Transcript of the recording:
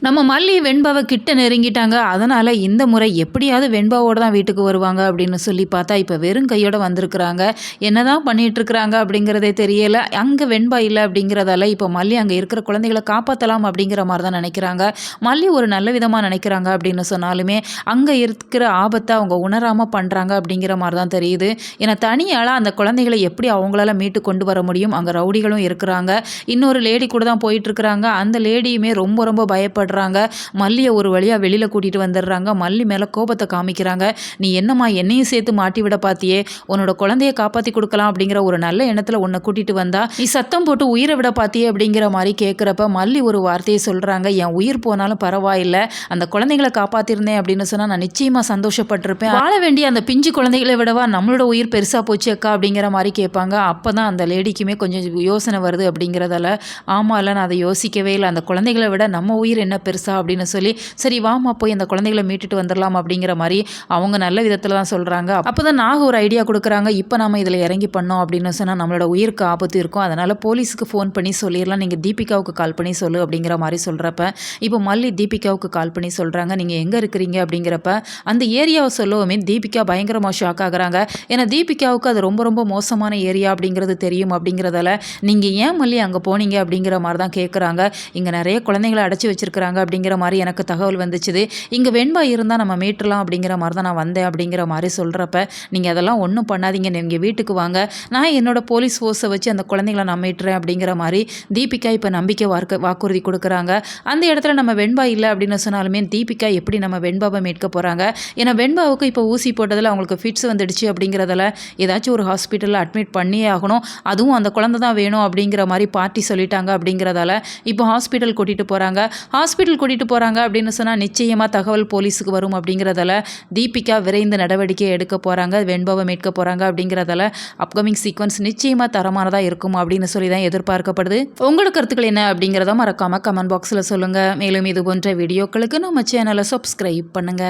நம்ம மல்லி வெண்பாவ கிட்ட நெருங்கிட்டாங்க. அதனால இந்த முறை எப்படியாவது வெண்பாவோட தான் வீட்டுக்கு வருவாங்க அப்படின்னு சொல்லி பார்த்தா, இப்ப வெறும் கையோட வந்திருக்கிறாங்க. என்னதான் பண்ணிட்டுருக்கிறாங்க அப்படிங்கிறதே தெரியல. அங்க வெண்பா இல்ல அப்படிங்கிறதால, இப்ப மல்லி அங்க இருக்கிற குழந்தைகள காப்பாத்தலாம் அப்படிங்கிற மாரி தான் நெனைக்கிறாங்க. மல்லி ஒரு நல்ல விதமா நெனைக்கிறாங்க அப்படின்னு சொன்னாலுமே, அங்க இருக்கிற ஆபத்த அவங்க உணராம பண்றாங்க அப்படிங்கிற மாரி தான் தெரியுது. ஏன்னா தனியாளா அந்த குழந்தைகள எப்படி அவங்களால மீட்டு கொண்டு வர முடியும்? அங்க ரவுடிகளும் இருக்கிறாங்க. இன்னொரு லேடி கூட தான் போயிட்டுருக்கிறாங்க. அந்த லேடியுமே ரொம்ப ரொம்ப பயப்படுறாங்க. மல்லிய ஒரு வழியா வெளியில கூட்டிட்டு வந்துடுறாங்க. மல்லி மேல கோபத்த காமிக்கிறாங்க. "நீ என்னம்மா என்னையும் சேர்த்து மாட்டி விட பார்த்தியே! உன்னோட குழந்தைய காப்பாத்தி குடுக்கலாம் அப்படிங்கிற ஒரு நல்ல எண்ணத்துல உன்ன கூட்டிட்டு வந்தா, நீ சத்தம் போட்டு உயிர விட பார்த்தியே!" அப்படிங்கிற மாரி கேட்கிறப்ப மல்லி ஒரு வார்த்தைய சொல்றாங்க. "என் உயிர் போனாலும் பரவாயில்ல. அந்த குழந்தைகள காப்பாத்திருந்தேன் அப்படின்னு சொன்னா நான் நிச்சயமா சந்தோஷப்பட்டுருப்பேன். வாழ வேண்டிய அந்த பிஞ்சு குழந்தைகள விடவா நம்மளோட உயிர் பெருசா போச்சு அக்கா" அப்படிங்கிற மாரி கேட்பாங்க. அப்பதான் அந்த லேடிக்குமே கொஞ்சம் யோசனை வருது அப்படிங்கிறதால, "ஆமால்ல நான் அத யோசிக்கவே இல்ல. அந்த குழந்தைகள விட நம்ம உயிர் என்ன பெருசா?" அப்படின்னு சொல்லி, "சரி வாம்மா போய் அந்த குழந்தைகள மீட்டுட்டு வந்துரலாம்" அப்படிங்கிற மாரி அவங்க நல்ல விதத்துல தான் சொல்றாங்க. அப்பதான் நாக ஒரு ஐடியா குடுக்குறாங்க. "இப்ப நாம இதுல இறங்கி பண்ணோம் அப்படின்னு சொன்னா நம்மளோட உயிருக்கு ஆபத்து இருக்கும். அதனால போலீஸுக்கு ஃபோன் பண்ணி சொல்லிரலாம். நீங்க தீபிகாவுக்கு கால் பண்ணி சொல்லு" அப்படிங்கிற மாரி சொல்றப்ப, இப்போ மல்லி தீபிகாவுக்கு கால் பண்ணி சொல்றாங்க. "நீங்க எங்க இருக்கிறீங்க?" அப்படிங்கிறப்ப, அந்த ஏரியாவ சொல்லவுமே தீபிகா பயங்கரமா ஷாக் ஆகுறாங்க. ஏன்னா தீபிகாவுக்கு அது ரொம்ப ரொம்ப மோசமான ஏரியா அப்படிங்கிறது தெரியும் அப்படிங்கிறதால, "நீங்க ஏன் மல்லி அங்க போனீங்க?" அப்படிங்கிற மாரி தான் கேட்குறாங்க. "இங்க நெறைய குழந்தைகள அடைச்சு வச்சிருக்கிறாங்க அப்படிங்கிற மாரி எனக்கு தகவல் வந்துச்சுது. இங்க வெண்பா இருந்தா நம்ம மீட்றலாம் அப்படிங்கிற மாரி தான் நான் வந்தேன்" அப்படிங்கிற மாரி சொல்றப்ப, "நீங்க அதெல்லாம் ஒண்ணும் பண்ணாதீங்க. நீங்க வீட்டுக்கு வாங்க. நான் என்னோட போலீஸ் ஃபோர்ஸ வச்சு அந்த குழந்தைகள நான் மீட்றேன்" அப்படிங்கிற மாரி தீபிகா இப்ப நம்பிக்கை வாக்குறுதி குடுக்குறாங்க. அந்த இடத்துல நம்ம வெண்பா இல்ல அப்படின்னு சொன்னாலுமே, தீபிகா எப்படி நம்ம வெண்பாவ மீட்க போறாங்க? ஏன்னா வெண்பாவுக்கு இப்போ ஊசி போட்டதுல அவங்களுக்கு ஃபிட்ஸ் வந்துடுச்சு அப்படிங்கிறதால, ஏதாச்சும் ஒரு ஹாஸ்பிட்டல்ல அட்மிட் பண்ணியே ஆகணும். அதுவும் அந்த குழந்தை தான் வேணும் அப்படிங்கிற மாரி பார்ட்டி சொல்லிட்டாங்க அப்படிங்கிறதால, இப்போ ஹாஸ்பிட்டல் கூட்டிட்டு போறாங்க. ஹாஸ்பிட்டல் கூட்டிட்டு போறாங்க அப்படின்னு சொன்னா, நிச்சயமா தகவல் போலீஸுக்கு வரும் அப்படிங்கிறதால, தீபிகா விரைந்து நடவடிக்கை எடுக்க போறாங்க. வெண்பாவ மீட்க போறாங்க அப்படிங்கிறதால, அப்கமிங் சீக்வென்ஸ் நிச்சயமா தரமானதா இருக்கும் அப்படின்னு சொல்லி தான் எதிர்பார்க்கப்படுது. உங்களோட கருத்துக்கள் என்ன அப்படிங்கிறத மறக்காம கமெண்ட் பாக்ஸ்ல சொல்லுங்க. மேலும் இது போன்ற வீடியோக்களுக்கு நம்ம சேனலை சப்ஸ்கிரைப் பண்ணுங்க.